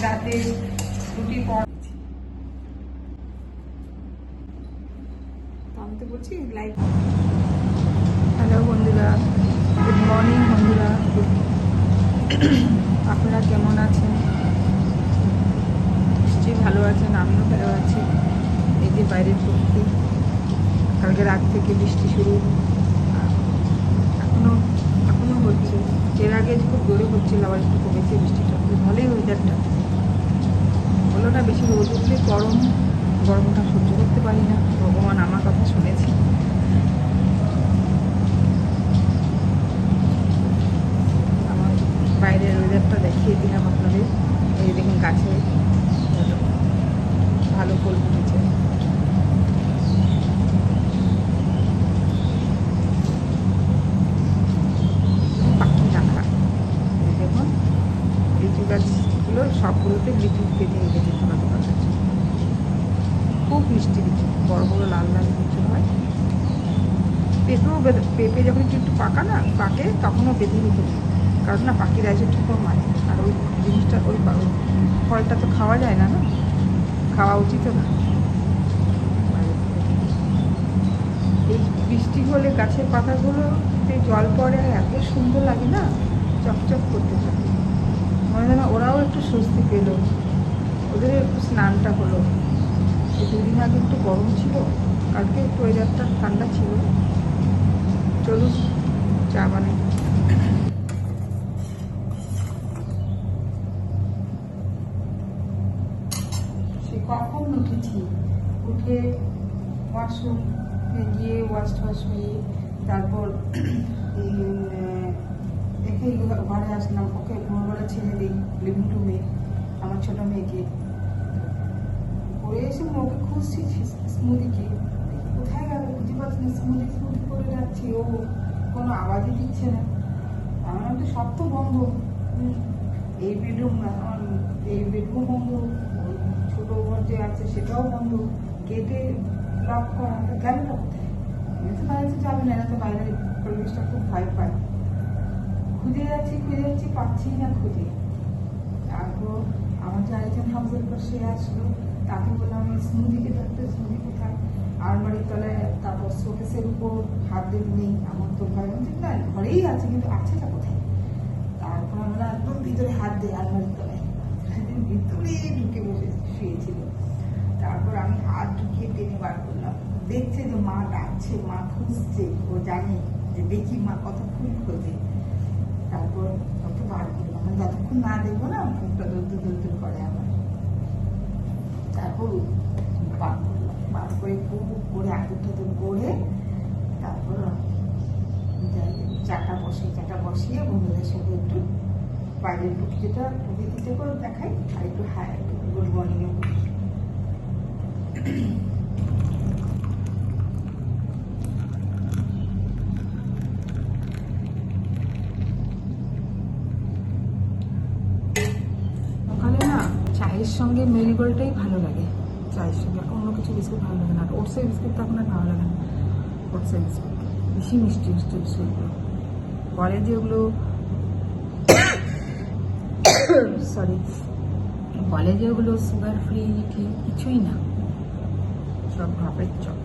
রাতে রুটি পড়াচ্ছি। আমি তো বলছি লাইভ। হ্যালো বন্ধুরা, গুড মর্নিং বন্ধুরা। আপনারা কেমন আছেন? নিশ্চয়ই ভালো আছেন, আমিও ভালো আছি। এই যে বাইরের প্রকৃতি, কালকে রাত থেকে বৃষ্টি শুরু, এখনো হচ্ছে। এর আগে খুব জোরে হচ্ছিল, আবার একটু কমেছে বৃষ্টিটা। ভালোই ওয়েদারটা হলো না। বেশি রোদ উঠলে গরমটা সহ্য করতে পারি না। ভগবান আমার কথা শুনেছি। আমার বাইরের ওয়েদারটা দেখিয়ে দিলাম আপনাদের। এই দেখুন গাছে ভালো ফুল ফুটেছে। পাখি রাখা দেখুন, লিচু গাছগুলো সবগুলোতে লিচু পেতে গেছে ছোটো ছোটো। খুব মিষ্টি লিচু, বড় বড় লাল লাল লিচু হয়। পেঁপে যখন একটু পাকে তখনও বেঁধে দিতে, কারণ না পাখিরা এসে ঠিক মারে। আর ওই জিনিসটা ওই ফলটা তো খাওয়া যায় না, খাওয়া উচিত না। এই বৃষ্টি হলে গাছের পাতাগুলোতে জল পড়ে, আর এত সুন্দর লাগে না, চকচক করতে থাকে। মনে হয় না ওরাও একটু স্বস্তি পেল, ওদের একটু স্নানটা হলো। এই দুদিন আগে একটু গরম ছিল, কালকে একটু ওয়েদারটা ঠান্ডা ছিল। চলুন চা বানাই। সে কখন উঠেছি, উঠে ওয়াশরুমে গিয়ে ওয়াশ হয়ে তারপর দেখে ঘরে আসলাম। ওকে ভোরবেলা ছেড়ে দিই লিভিং রুমে, আমার ছোটো মেয়েকে। পরে এসে ওকে খুঁজছি স্মুদিকে, কোথায় গেল খুঁজে পাচ্ছি না। স্মুদি করে যাচ্ছি, ও কোনো আওয়াজই দিচ্ছে না। আমার তো সব তো বন্ধ। এই বেডরুম বন্ধ, ওই ছোটো ঘর যে আছে সেটাও বন্ধ, গেটে লক করা। গেল না কোথায়? আমি তো বাইরে যাবে না, তো বাইরের পরিবেশটা খুব ভয় পায়। খুঁজে যাচ্ছি, পাচ্ছি না খুঁজে। তারপর আমার যে আরেকজন হাউসের পর সে আসলো, তাকে বললাম আমি স্মুদিকে ডাকতে, স্মুদি কোথায়? আলমারির তলায়, তারপর শোকেসের উপর হাত দিয়ে নেই। আমার তো ভয় হচ্ছে, না ঘরেই আছে, কিন্তু আছেটা কোথায়? তারপর আমরা একদম ভিতরে হাত দিই, আলমারির তলায় ভিতরে ঢুকে বসে শুয়েছিল। তারপর আমি হাত ঢুকিয়ে টেনে বার করলাম, দেখছে যে মা ডাকছে, মা খুঁজছে। ও জানে যে দেখি মা কতক্ষণ খোঁজে। তারপর ওকে বার করলাম, যতক্ষণ না দেখবো না মুখটা দৌড় করে আমার। তারপর বার করে খুব করে আদর টাদর করে তারপর চাটা বসিয়ে বন্ধুদের সাথে একটু বাইরের প্রকৃতিতে করে দেখাই, আর একটু গুড মর্নিং। ওখানে না চায়ের সঙ্গে মেরিগোল্ডটাই ভালো লাগে, চায়ের সঙ্গে অন্য কিছু বিস্কুট ভালো লাগে না। আর ওটসের বিস্কুট তো এখন আর ভালো লাগে না। ওটসের বিস্কুট বেশি মিষ্টি বিস্কুটগুলো বলে যে ওগুলো বলে যে ওগুলো সুগার ফ্রি, কিছুই না, সব ভাপের চপ।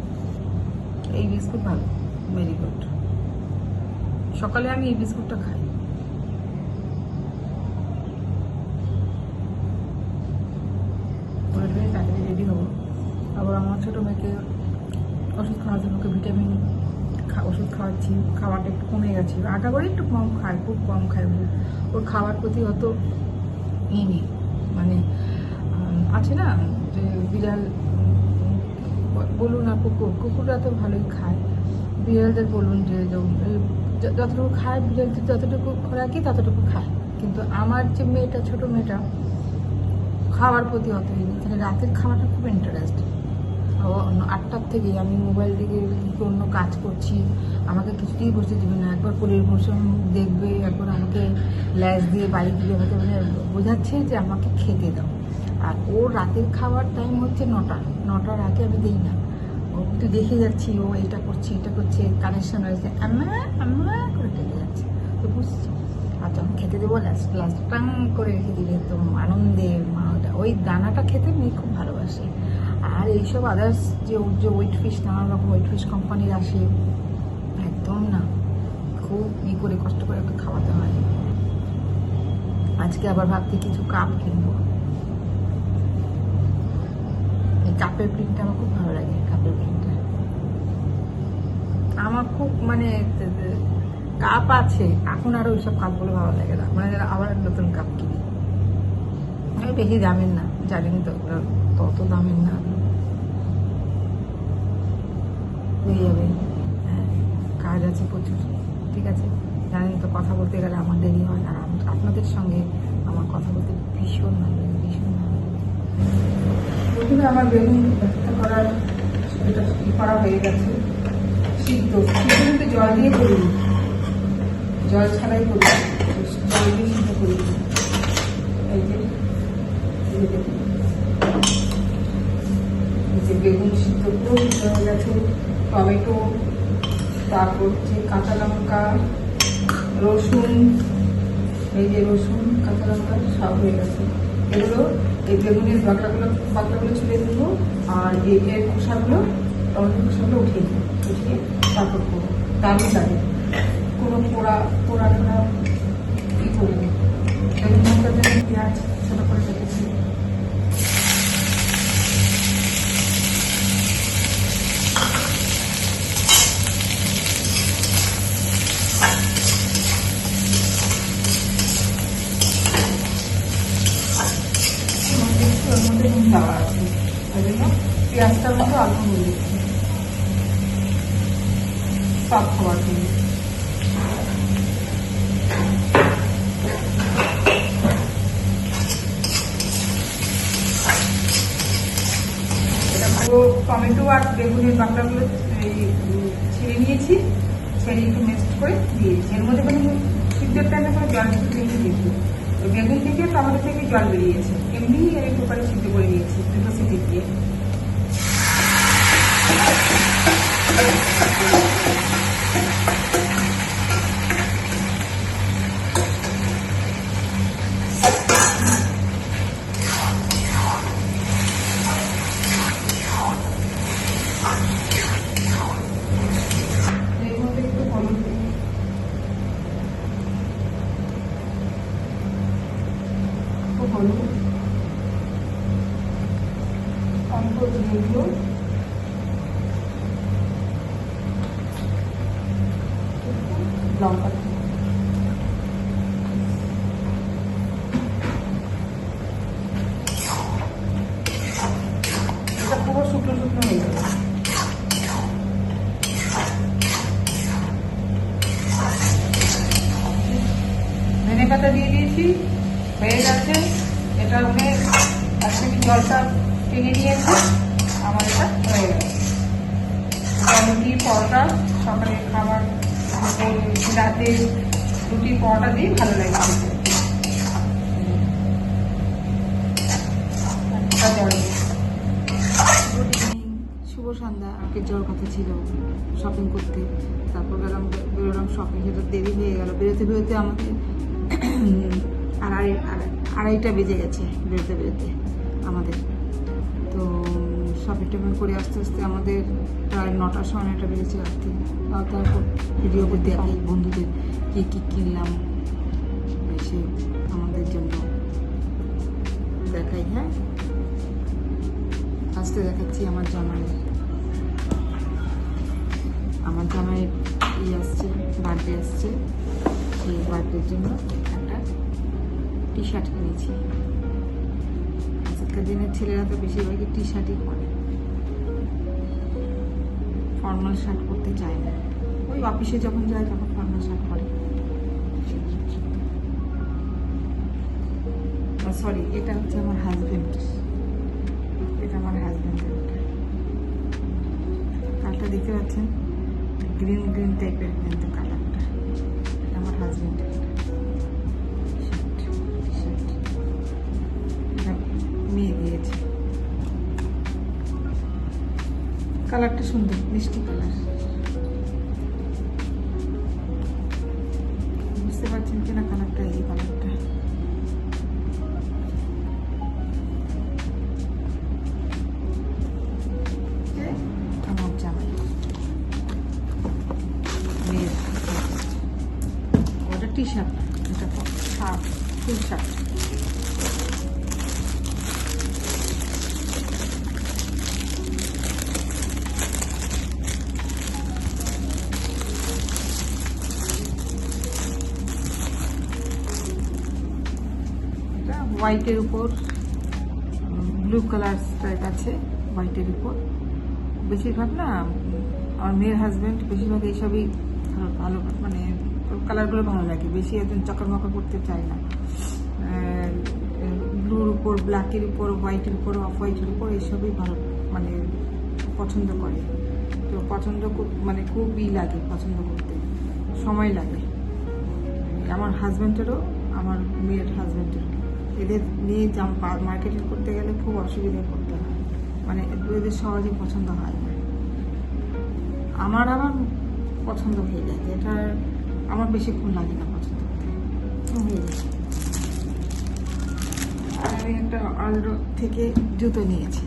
এই বিস্কুট ভালো, মেরিগোল্ড। সকালে আমি এই বিস্কুটটা খাই। তাড়াতাড়ি রেডি হবো। আবার আমার ছোটো মেয়েকে ওষুধ খাওয়ার জন্য ওকে ভিটামিন ওষুধ খাওয়াচ্ছি। খাওয়াটা একটু কমে গেছে, আটা করে একটু কম খায়, খুব কম খায়। ওর খাওয়ার প্রতি অত নেই, মানে আছে না যে বিড়াল বলুন আর কুকুররা তো ভালোই খায়। বিড়ালদের বলুন যে যতটুকু খায়, বিড়াল যতটুকু খোরাকি ততটুকু খায়। কিন্তু আমার যে মেয়েটা, ছোটো মেয়েটা, খাওয়ার প্রতি অত নেই। তাহলে রাতের খাওয়াটা খুব ইন্টারেস্ট। 8টার থেকে আমি মোবাইল দিকে অন্য কাজ করছি, আমাকে কিছুতেই বসতে দেবে না। একবার পরিবেশন দেখবে, একবার আমাকে ল্যাস দিয়ে বাড়ি দিয়ে আমাকে মানে বোঝাচ্ছে যে আমাকে খেতে দাও। আর ওর রাতের খাওয়ার টাইম হচ্ছে 9টার আগে আমি দিই না। ও একটু দেখে যাচ্ছি, ও এটা করছে, কানেকশন হয়েছে, আমরা করে টেনে যাচ্ছে, তো বুঝছি। আর যখন খেতে দেবো, লাস্ট টাং করে রেখে দিলে একদম আনন্দে মা ওই দানাটা খেতে মেয়ে খুব ভালোবাসে। আর এইসব আদার্স যে ওর যে ওয়েট ফিশ, নানা রকম ওয়েট ফিশ কোম্পানির আসে, একদম না, খুব করে কষ্ট করে একটু খাওয়াতে হয়। আজকে আবার ভাবছি কিছু কাপ কিনবো। এই কাপের প্রিন্টটা আমার খুব ভালো লাগে। কাপের প্রিন্টটা আমার খুব মানে কাপ আছে এখন, আর ওইসব কাপগুলো ভালো লাগে না, মানে আবার নতুন কাপ কিনি। আমি বেশি দামের না, জানেন তো, তত দামের না, হয়ে যাবে। হ্যাঁ, কাজ আছে প্রচুর, ঠিক আছে, জানেন তো, কথা বলতে গেলে আমার দেরি হয়। আর আপনাদের সঙ্গে আমার কথা বলতে ভীষণ ভালো লাগে, ভীষণ ভালো লাগে। প্রথমে আমার বেগুন করার এটা করা হয়ে গেছে, সিদ্ধ কিন্তু জল দিয়ে করি, জল ছাড়াই করি, জল দিয়ে সিদ্ধ করি। এই যে বেগুন সিদ্ধ পুরো সিদ্ধ হয়ে গেছে, টমেটো, তারপর হচ্ছে কাঁচা লঙ্কা, রসুন, এই যে রসুন, কাঁচা লঙ্কা সব হয়ে গেছে। এগুলো এই বেগুনের বাকলাগুলো ছুলে দেবো, আর এর খোসাগুলো, টমেটোর খোসাগুলো উঠিয়ে দেবো, উঠিয়ে তারপর করবো। দারুণ লাগে, কোনো পোড়া টোড়া ই করবো। বেগুন মশলার জন্য পেঁয়াজ ছোটো করে রেখেছি। ওর মধ্যে নুন দেওয়া আছে, ওই জন্য পেঁয়াজটার মতো অল্প নুন দিচ্ছি, সব খাবার জন্য। এটা পুরো টমেটো আর বেগুনের বাকলাগুলো ছেড়ে নিয়েছি, ছেড়ে একটু মিক্সড করে দিয়েছি। এর মধ্যে কোনো সিদ্ধের টাইমে কোনো জল দিয়ে দিয়েছি, ওই বেগুন থেকে টমেটো থেকে জল বেরিয়েছে, এমনি এই কুকারে সিদ্ধ করে নিয়েছি দুটো সিটি দিয়ে। এর মধ্যে একটু হলুদ দিই, হলুদ অল্প দিয়ে লঙ্কা, এটা পুরো শুকনো শুকনো হয়ে যাবে। ধনে পাতা দিয়ে দিয়েছি, হয়ে গেছে। এটা উঠে একসাথে জলটা টেনে নিয়েছে, আমার এটা হয়ে গেছে। রুটি পরোটা সকালে খাবার, রাতে রুটি পরোটা দিয়ে ভালো লাগে খেতে। শুভ সন্ধ্যা। আজকে যাওয়ার কথা ছিল শপিং করতে, তারপর বেরোলাম শপিং, সেটা দেরি হয়ে গেল। বেরোতে আমাদের আড়াইটা বেজে গেছে বেরোতে আমাদের। তো শপিং টপিং করে আস্তে আস্তে আমাদের প্রায় 9টার সময় 9টা বেজেছে রাত্রি। তারপর ভিডিও করতে দেখাই বন্ধুদের কী কিনলাম, এসে আমাদের জন্য দেখাই। হ্যাঁ, আজকে দেখাচ্ছি আমার জামাইয়ের আসছে, বার্থডে আসছে। সেই বার্থডের জন্য একটা টি শার্ট কিনেছি। আজকের দিনের ছেলেরা তো বেশিরভাগই টি শার্টই পরে, ফর্মাল শার্ট পরতে চায় না। ওই অফিসে যখন যায় তখন ফর্মাল শার্ট পরে। সরি, এটা হচ্ছে আমার হাজবেন্ড, এটা আমার হাজবেন্ডের। কালারটা দেখতে পাচ্ছেন, গ্রিন টাইপের কিন্তু কালারটা। এটা আমার হাজবেন্ডের শার্ট, এটা মেয়ে দিয়েছে। কালারটা সুন্দর, মিষ্টি কালার। বুঝতে পারছেন কিনা কালারটা, এই কালার। টি শার্ট, এটা শার্ট, ফুল শার্ট। এটা হোয়াইটের উপর ব্লু কালার স্ট্রাইপ আছে হোয়াইটের উপর। বেশিরভাগ না আমার মেয়ের হাজব্যান্ড বেশিরভাগ এইসবই ভালো, মানে কালারগুলো ভালো লাগে, বেশি একদম চকরমকর করতে চায় না। ব্লুর উপর, ব্ল্যাকের উপর, হোয়াইটের উপর, অফ হোয়াইটের উপর এইসবই ভালো মানে পছন্দ করে। তো মানে খুবই লাগে পছন্দ করতে, সময় লাগে। আমার হাজব্যান্ডেরও, আমার মেয়ের হাজব্যান্ডেরও, এদের নিয়ে মার্কেটিং করতে গেলে খুব অসুবিধায় পড়তে হয়, মানে এদের সহজে পছন্দ হয় না। আমার আবার পছন্দ হয়ে যায়, এটা আমার বেশিক্ষণ লাগে না পছন্দ করতে, হয়ে যায়। আর আমি একটা অলরো থেকে জুতো নিয়েছি।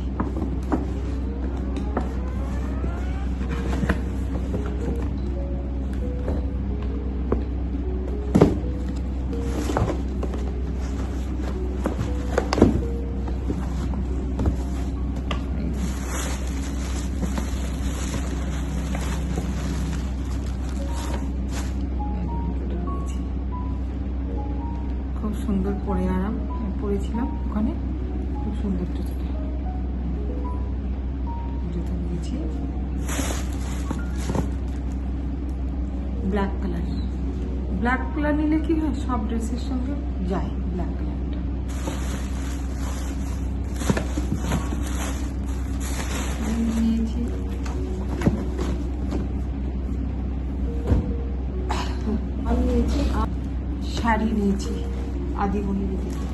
খুব সুন্দর পরে আরাম পরেছিলাম ওখানে, খুব সুন্দর জুতো নিয়েছি ব্ল্যাক কালার নিলে কি হয় সব ড্রেসের সঙ্গে যায় ব্ল্যাক কালারটা। নিয়েছি আমি নিয়েছি শাড়ি নিয়েছি আদিমণির থেকে।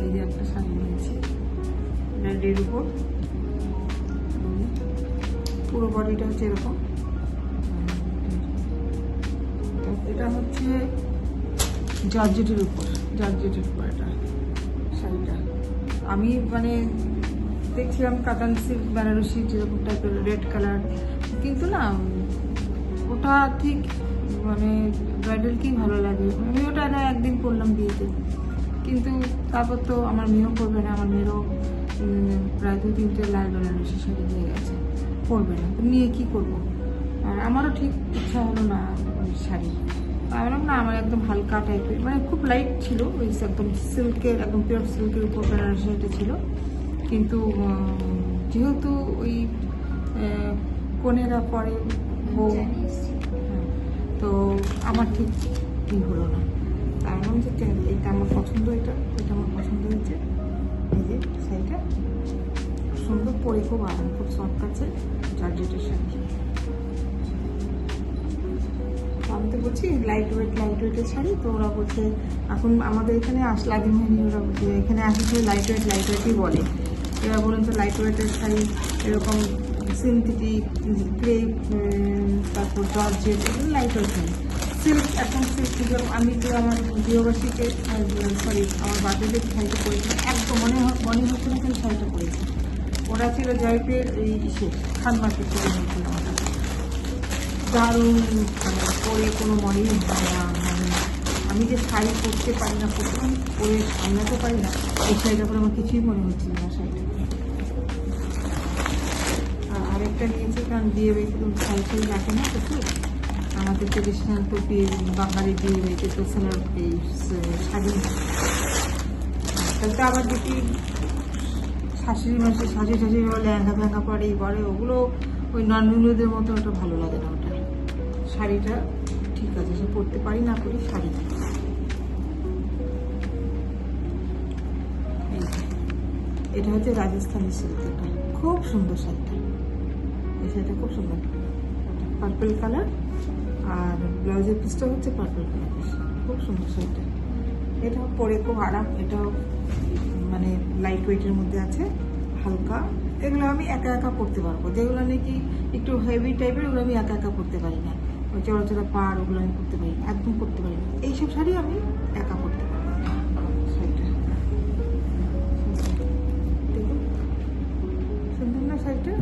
এই যে একটা শাড়ি নিয়েছি রেডের উপর, পুরো বডিটা হচ্ছে এরকম। এটা হচ্ছে জর্জেটের উপর এটা শাড়িটা। আমি মানে দেখছিলাম কাতান সিল্ক বেনারসি যেরকম টাইপের রেড কালার, কিন্তু না ওটা ঠিক মানে ব্রাইডালকেই ভালো লাগে। আমি ওটা না একদিন পরলাম বিয়েতে, কিন্তু তারপর তো আমার মেয়েও পরবে না, আমার মেয়েরও প্রায় 2-3টে লাল বেনারসি শাড়ি হয়ে গেছে, পরবে না, নিয়ে কি করবো। আর আমারও ঠিক ইচ্ছা হলো না শাড়ি। বললাম না, আমার একদম হালকা টাইপের, মানে খুব লাইট ছিল, ওই একদম সিল্কের, একদম পিওর সিল্কের উপর বেনারসি এটা ছিল। কিন্তু যেহেতু ওই কনেরা পরে বউ, তো আমার ঠিক হলো না। তার মানে যে এটা আমার পছন্দ, এটা আমার পছন্দ হয়েছে। এই যে শাড়িটা সুন্দর, পরে খুব আরাম, খুব সফট আছে, জর্জেটের শাড়ি। আমি তো বলছি লাইট ওয়েটের শাড়ি, তো ওরা বলছে এখন আমাদের এখানে আসলে আদিম হয়নি, ওরা বলছে এখানে আসলে লাইট ওয়েটই বলে। এবার বলুন তো লাইট ওয়েটের শাড়ি এরকম সিনথেটিক, ক্রেপ, তারপর জর্জেট, এগুলো লাইট ওয়েট শাড়ি। সিল্ক, এখন সিল্ক, আমি তো আমার গৃহবাসীকে সরি আমার বাচ্চাদের শাড়িটা পরেছি, একদম মনে হচ্ছে না সেই শাড়িটা পরেছি। ওরা ছিল জয়পুরের এই খান মার্কেট থেকে নিয়েছিল আমাদের, দারুণ, মানে পরে কোনো মনেই হয় না। মানে আমি যে শাড়ি পরতে পারি না, পরে সামলাতে পারি না, এই শাড়িটা পরে আমার কিছুই মনে হচ্ছিল না শাড়িটা। আর আরেকটা নিয়েছি, কারণ বিয়ে বাড়িতে শাড়ি রাখে না প্রচুর, আমাদের ট্রেডিশনাল তো বাঙালি বিয়ে বাড়িতে তো এই শাড়ি। তাতে আবার দেখি শাশুড়ি মানুষের শাশুড়ি লেহেঙ্গা ফেঙ্গা পরে ওগুলো ওই ননমিনুদের মতো ওটা ভালো লাগে না। ওটা শাড়িটা ঠিক আছে, সে পরতে পারি না করি শাড়ি। এটা হচ্ছে রাজস্থানি সিল্ক, এটা খুব সুন্দর শাড়িটা, এই শাড়িটা খুব সুন্দর, পার্পল কালার, আর ব্লাউজের পিসটা হচ্ছে পার্পল কালার, খুব সুন্দর শাড়িটা। এটাও পরে খুব আরাম, এটাও মানে লাইট ওয়েটের মধ্যে আছে, হালকা। এগুলো আমি একা পরতে পারবো, যেগুলো নাকি একটু হেভি টাইপের, ওগুলো আমি একা পরতে পারি না। ওই চড়া পাড় ওগুলো আমি করতে পারি না, একদম করতে পারি না। শাড়ি আমি একা পরতে পারবো না। শাড়িটা দেখুন সুন্দর না শাড়িটা।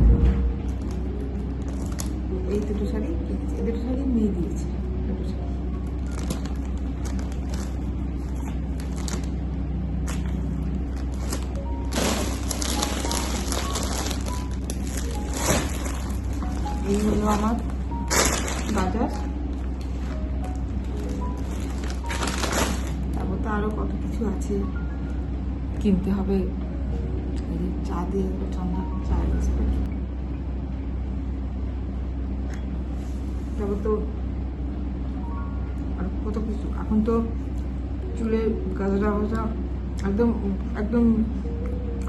এই দুটো শাড়ি কিনেছি, এই দুটো শাড়ি মেয়ে দিয়েছে। দুটো শাড়ি এই হলো আমার বাজার। তারপর তো আরো কত কিছু আছে কিনতে হবে। এই যে চা দিয়ে ঠান্ডা চা বিস্কুট। তারপর তো আর কত কিছু। এখন তো চুলে গাজরা ভাজা একদম একদম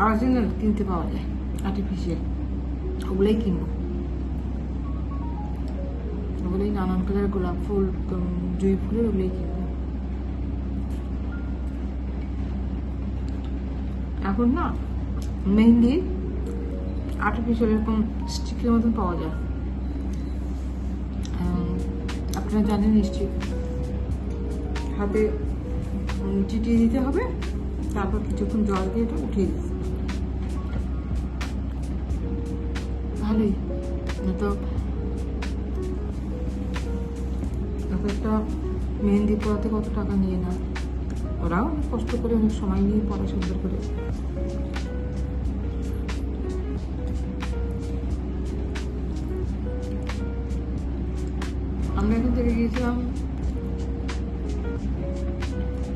অরিজিনাল কিনতে পাওয়া যায়, আর্টিফিশিয়াল। ওগুলোই কিনবো, ওগুলোই নানান কালার গোলাপ ফুল, জুঁই ফুলের ওগুলোই কিনবো। এখন না মেহেন্দি আর্টিফিশিয়াল এরকম স্টিকের মতন পাওয়া যায়। আপনারা জানেন নিশ্চয়ই, হাতে চিটিয়ে দিতে হবে, তারপর কিছুক্ষণ জল দিয়ে এটা উঠিয়ে দিতে হবে। ভালোই তো একটা মেহেন্দি পড়াতে কত টাকা নিয়ে না, ওরাও অনেক কষ্ট করে অনেক সময় নিয়ে পড়া সুন্দর করে। আমরা এখান থেকে গিয়েছিলাম,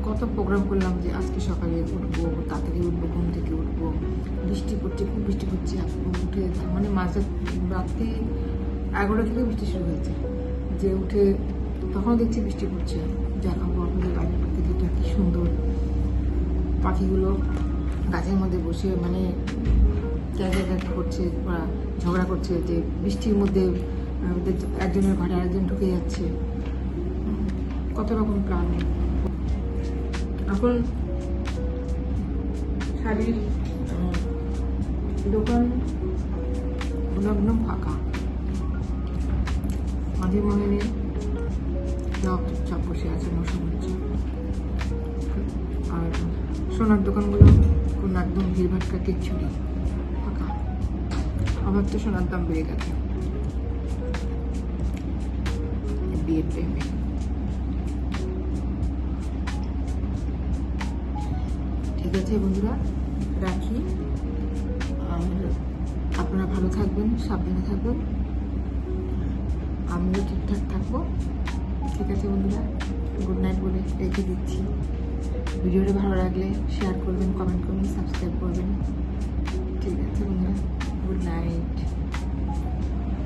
কত প্রোগ্রাম করলাম যে আজকে সকালে উঠবো, তাড়াতাড়ি উঠবো, ঘুম থেকে উঠবো। বৃষ্টি পড়ছে, খুব বৃষ্টি পড়ছে। উঠে মানে মাঝে রাত্রি 11টা থেকে বৃষ্টি শুরু হয়েছে, যে উঠে তখন দেখছি বৃষ্টি পড়ছে। দেখাবো আপনাদের বাইরের প্রকৃতিটা কি সুন্দর। পাখিগুলো গাছের মধ্যে বসে মানে জায়গা করছে, ঝগড়া করছে যে বৃষ্টির মধ্যে একজনের ঘরে আরেকজন ঢুকে যাচ্ছে। কত রকম প্রাণ। এখন শাড়ির দোকান একদম ফাঁকা, মাঝে মনে নেই সব চুপচাপ বসে আছে মৌসুম হচ্ছে। আর সোনার দোকানগুলো কোনো একদম ভিড়ভাট্টা কিচ্ছু নেই, ফাঁকা। আবার তো সোনার দাম বেড়ে গেছে বিয়ের টাইমে। ঠিক আছে বন্ধুরা, রাখি। আর আপনারা ভালো থাকবেন, সাবধানে থাকবেন, আমিও ঠিকঠাক থাকবো। ঠিক আছে বন্ধুরা, গুড নাইট বলে রেখে দিচ্ছি। ভিডিওটা ভালো লাগলে শেয়ার করবেন, কমেন্ট করবেন, সাবস্ক্রাইব করবেন। ঠিক আছে বন্ধুরা, গুড নাইট।